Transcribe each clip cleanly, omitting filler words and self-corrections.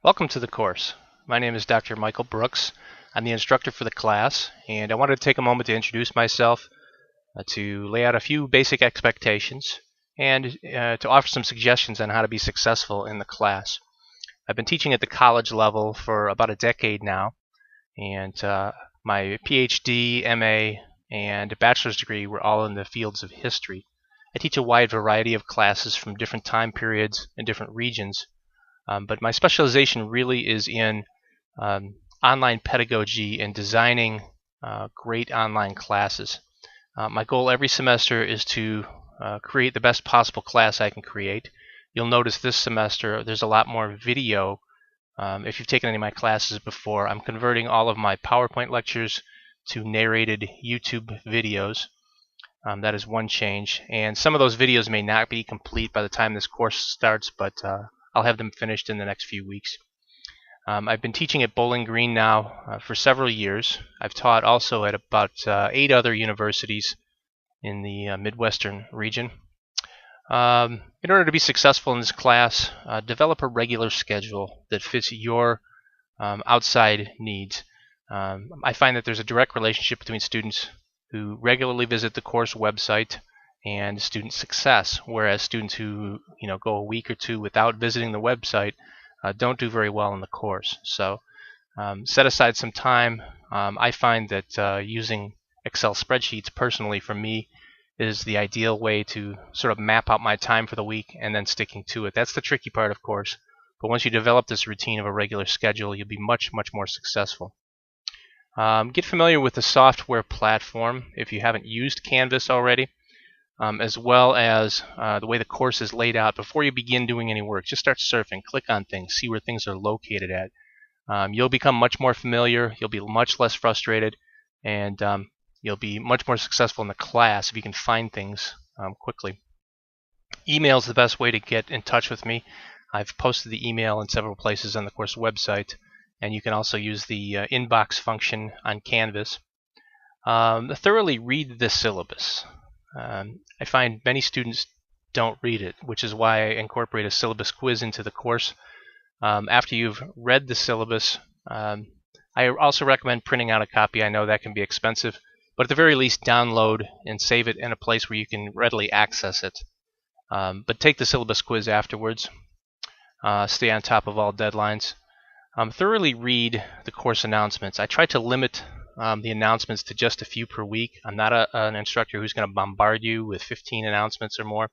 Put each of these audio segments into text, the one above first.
Welcome to the course. My name is Dr. Michael Brooks. I'm the instructor for the class, and I wanted to take a moment to introduce myself, to lay out a few basic expectations, and to offer some suggestions on how to be successful in the class. I've been teaching at the college level for about a decade now, and my PhD, MA, and bachelor's degree were all in the fields of history. I teach a wide variety of classes from different time periods and different regions. But my specialization really is in online pedagogy and designing great online classes. My goal every semester is to create the best possible class I can create. You'll notice this semester there's a lot more video. If you've taken any of my classes before, I'm converting all of my PowerPoint lectures to narrated YouTube videos. That is one change, and some of those videos may not be complete by the time this course starts, but I'll have them finished in the next few weeks. I've been teaching at Bowling Green now for several years. I've taught also at about 8 other universities in the Midwestern region. In order to be successful in this class, develop a regular schedule that fits your outside needs. I find that there's a direct relationship between students who regularly visit the course website and student success, whereas students who go a week or two without visiting the website don't do very well in the course. So set aside some time. I find that using Excel spreadsheets personally for me is the ideal way to sort of map out my time for the week and then sticking to it. That's the tricky part, of course, but once you develop this routine of a regular schedule, you'll be much more successful. Get familiar with the software platform if you haven't used Canvas already, as well as the way the course is laid out before you begin doing any work. Just start surfing, click on things, see where things are located at. You'll become much more familiar, you'll be much less frustrated, and you'll be much more successful in the class if you can find things quickly. Email is the best way to get in touch with me. I've posted the email in several places on the course website, and you can also use the inbox function on Canvas. Thoroughly read the syllabus. I find many students don't read it, which is why I incorporate a syllabus quiz into the course. After you've read the syllabus, I also recommend printing out a copy. I know that can be expensive, but at the very least download and save it in a place where you can readily access it. But take the syllabus quiz afterwards. Stay on top of all deadlines. Thoroughly read the course announcements. I try to limit the announcements to just a few per week. I'm not an instructor who's going to bombard you with 15 announcements or more.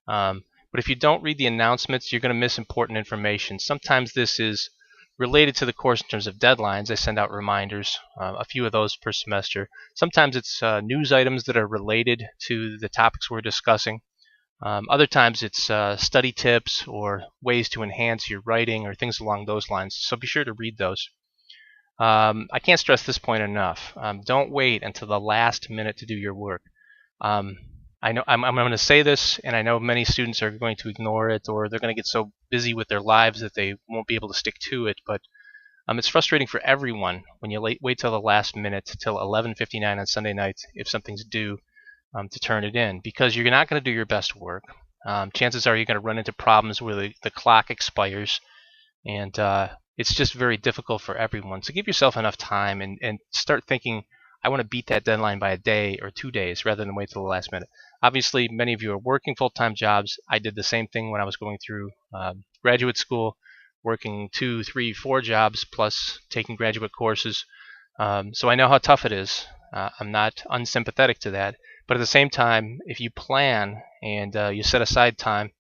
But if you don't read the announcements, you're going to miss important information. Sometimes this is related to the course in terms of deadlines. I send out reminders, a few of those per semester. Sometimes it's news items that are related to the topics we're discussing. Other times it's study tips or ways to enhance your writing or things along those lines. So be sure to read those. I can't stress this point enough. Don't wait until the last minute to do your work. I know I'm going to say this, and I know many students are going to ignore it, or they're going to get so busy with their lives that they won't be able to stick to it. But it's frustrating for everyone when you wait till the last minute, till 11:59 on Sunday night, if something's due, to turn it in, because you're not going to do your best work. Chances are you're going to run into problems where the clock expires, and it's just very difficult for everyone. So give yourself enough time and start thinking, I want to beat that deadline by a day or 2 days rather than wait till the last minute. Obviously, many of you are working full-time jobs. I did the same thing when I was going through graduate school, working 2, 3, 4 jobs plus taking graduate courses. So I know how tough it is. I'm not unsympathetic to that. But at the same time, if you plan and you set aside time,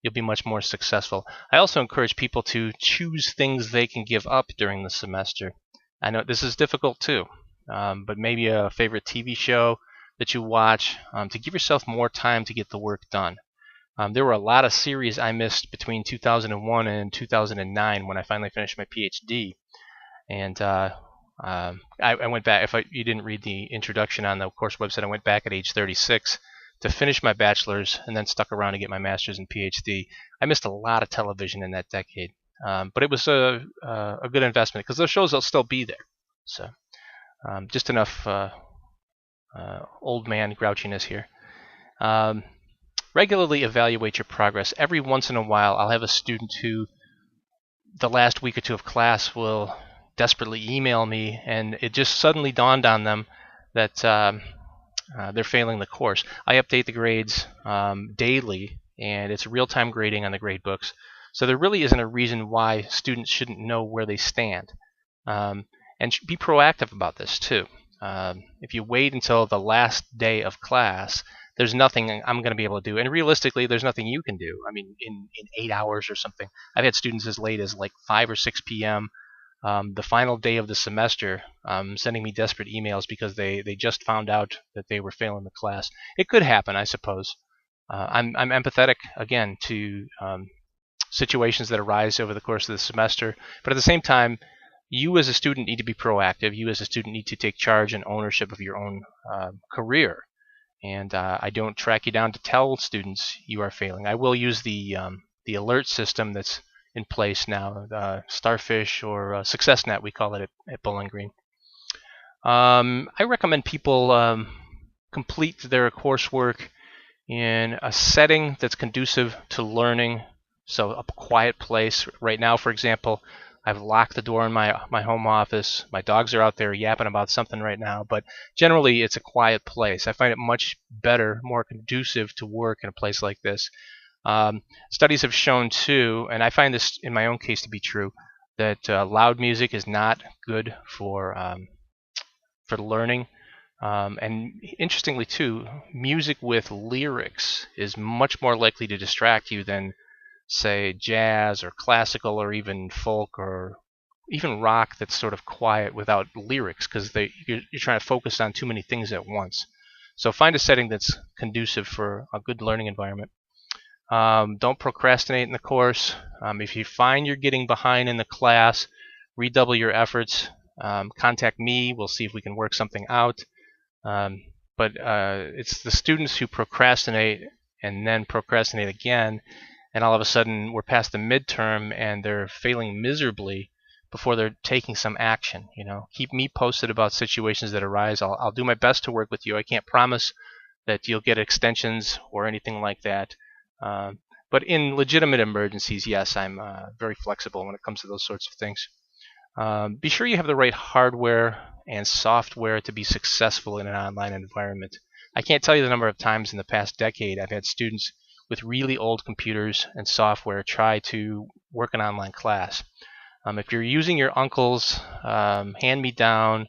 you'll be much more successful. I also encourage people to choose things they can give up during the semester. I know this is difficult too, but maybe a favorite TV show that you watch to give yourself more time to get the work done. There were a lot of series I missed between 2001 and 2009 when I finally finished my PhD. And I went back. If you didn't read the introduction on the course website, I went back at age 36 to finish my bachelor's and then stuck around to get my master's and PhD. I missed a lot of television in that decade, but it was a good investment because those shows will still be there. So just enough old man grouchiness here. Regularly evaluate your progress. Every once in a while, I'll have a student who the last week or two of class will desperately email me, and it just suddenly dawned on them that they're failing the course. I update the grades daily, and it's real-time grading on the grade books. So there really isn't a reason why students shouldn't know where they stand. And be proactive about this too. If you wait until the last day of class, there's nothing I'm going to be able to do. And realistically, there's nothing you can do. I mean, in 8 hours or something. I've had students as late as like 5 or 6 p.m. The final day of the semester, sending me desperate emails because they just found out that they were failing the class. It could happen, I suppose. I'm empathetic, again, to situations that arise over the course of the semester. But at the same time, you as a student need to be proactive. You as a student need to take charge and ownership of your own career. And I don't track you down to tell students you are failing. I will use the alert system that's in place now, Starfish or SuccessNet, we call it at Bowling Green. I recommend people complete their coursework in a setting that's conducive to learning, so a quiet place. Right now, for example, I've locked the door in my home office. My dogs are out there yapping about something right now, but generally it's a quiet place. I find it much better, more conducive to work in a place like this. Studies have shown too, and I find this in my own case to be true, that loud music is not good for learning. And interestingly too, music with lyrics is much more likely to distract you than, say, jazz or classical or even folk or even rock that's sort of quiet without lyrics, because you're trying to focus on too many things at once. So find a setting that's conducive for a good learning environment. Don't procrastinate in the course. If you find you're getting behind in the class, redouble your efforts. Contact me. We'll see if we can work something out. But it's the students who procrastinate and then procrastinate again, and all of a sudden we're past the midterm and they're failing miserably before they're taking some action. Keep me posted about situations that arise. I'll do my best to work with you. I can't promise that you'll get extensions or anything like that. But in legitimate emergencies, yes, I'm very flexible when it comes to those sorts of things. Be sure you have the right hardware and software to be successful in an online environment. I can't tell you the number of times in the past decade I've had students with really old computers and software try to work an online class. If you're using your uncle's hand-me-down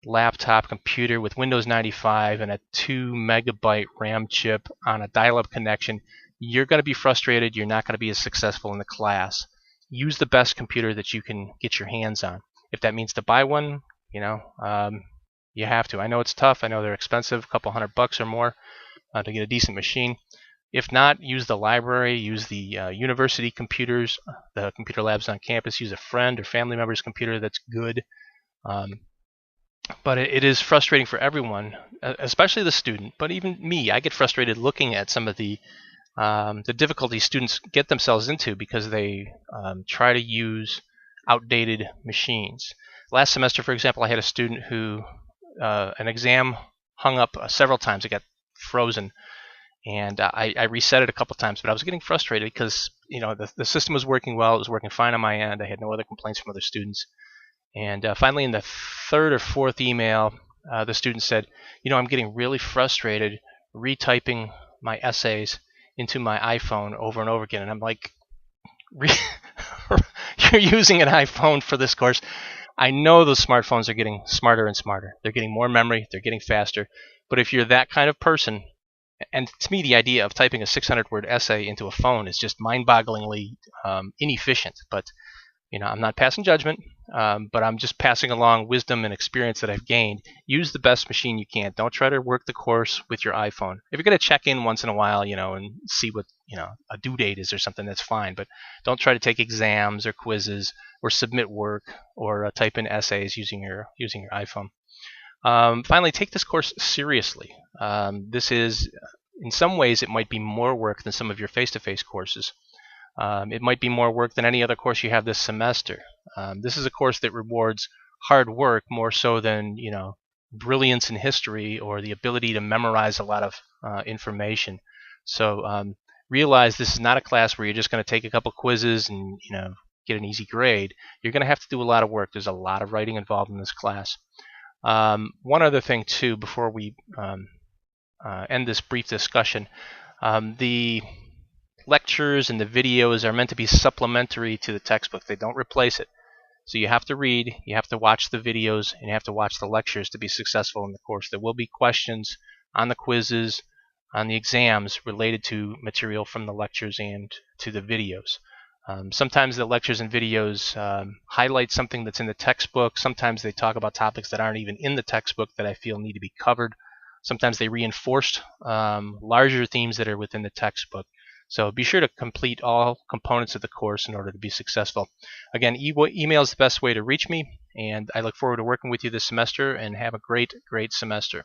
laptop computer with Windows 95 and a 2 megabyte RAM chip on a dial-up connection, you're going to be frustrated. You're not going to be as successful in the class. Use the best computer that you can get your hands on. If that means to buy one, you have to. I know it's tough. I know they're expensive, a couple $100 or more to get a decent machine. If not, use the library, use the university computers, the computer labs on campus. Use a friend or family member's computer that's good. But it is frustrating for everyone, especially the student, but even me. I get frustrated looking at some of the difficulties students get themselves into because they try to use outdated machines. Last semester, for example, I had a student who an exam hung up several times. It got frozen, and I reset it a couple times, but I was getting frustrated because the system was working well. It was working fine on my end. I had no other complaints from other students. And finally, in the third or fourth email, the student said, I'm getting really frustrated retyping my essays into my iPhone over and over again. And I'm like, you're using an iPhone for this course. I know those smartphones are getting smarter and smarter. They're getting more memory. They're getting faster. But if you're that kind of person, and to me, the idea of typing a 600-word essay into a phone is just mind-bogglingly inefficient. But I'm not passing judgment, but I'm just passing along wisdom and experience that I've gained. Use the best machine you can. Don't try to work the course with your iPhone. If you're going to check in once in a while, and see what a due date is or something, that's fine. But don't try to take exams or quizzes or submit work or type in essays using your iPhone. Finally, take this course seriously. This is, in some ways, it might be more work than some of your face-to-face courses. It might be more work than any other course you have this semester. This is a course that rewards hard work more so than brilliance in history or the ability to memorize a lot of information. So realize this is not a class where you're just going to take a couple quizzes and get an easy grade, you're going to have to do a lot of work. There's a lot of writing involved in this class. One other thing too, before we end this brief discussion, the lectures and the videos are meant to be supplementary to the textbook. They don't replace it. So you have to read, you have to watch the videos, and you have to watch the lectures to be successful in the course. There will be questions on the quizzes, on the exams related to material from the lectures and to the videos. Sometimes the lectures and videos highlight something that's in the textbook. Sometimes they talk about topics that aren't even in the textbook that I feel need to be covered. Sometimes they reinforced larger themes that are within the textbook. So be sure to complete all components of the course in order to be successful. Again, email is the best way to reach me, and I look forward to working with you this semester, and have a great semester.